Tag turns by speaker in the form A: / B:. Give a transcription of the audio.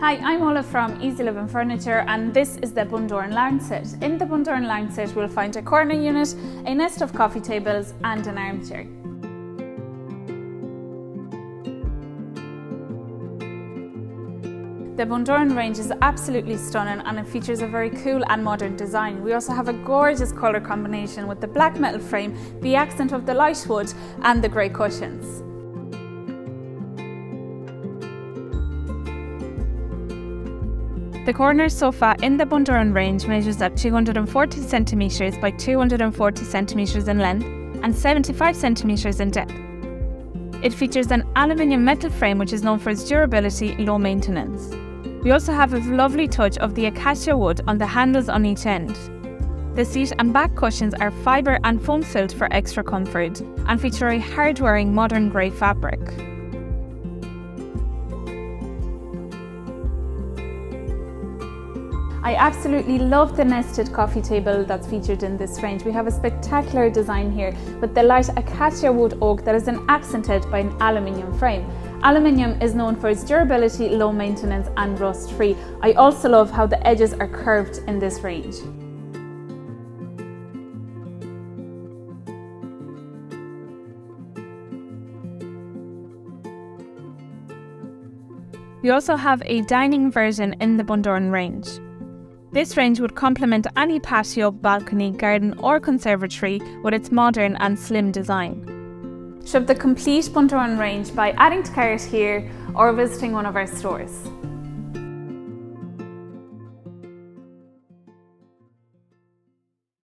A: Hi, I'm Ola from Easy Living Furniture and this is the Bundoran Lounge Set. In the Bundoran Lounge Set we'll find a corner unit, a nest of coffee tables and an armchair. The Bundoran range is absolutely stunning and it features a very cool and modern design. We also have a gorgeous colour combination with the black metal frame, the accent of the light wood and the grey cushions. The corner sofa in the Bundoran range measures at 240 centimetres by 240 centimetres in length and 75 centimetres in depth. It features an aluminium metal frame which is known for its durability, low maintenance. We also have a lovely touch of the acacia wood on the handles on each end. The seat and back cushions are fibre and foam filled for extra comfort and feature a hard-wearing modern grey fabric. I absolutely love the nested coffee table that's featured in this range. We have a spectacular design here with the light acacia wood oak that is then accented by an aluminium frame. Aluminium is known for its durability, low maintenance and rust free. I also love how the edges are curved in this range. We also have a dining version in the Bundoran range. This range would complement any patio, balcony, garden or conservatory with its modern and slim design. Shop the complete Bundoran range by adding to cart here or visiting one of our stores.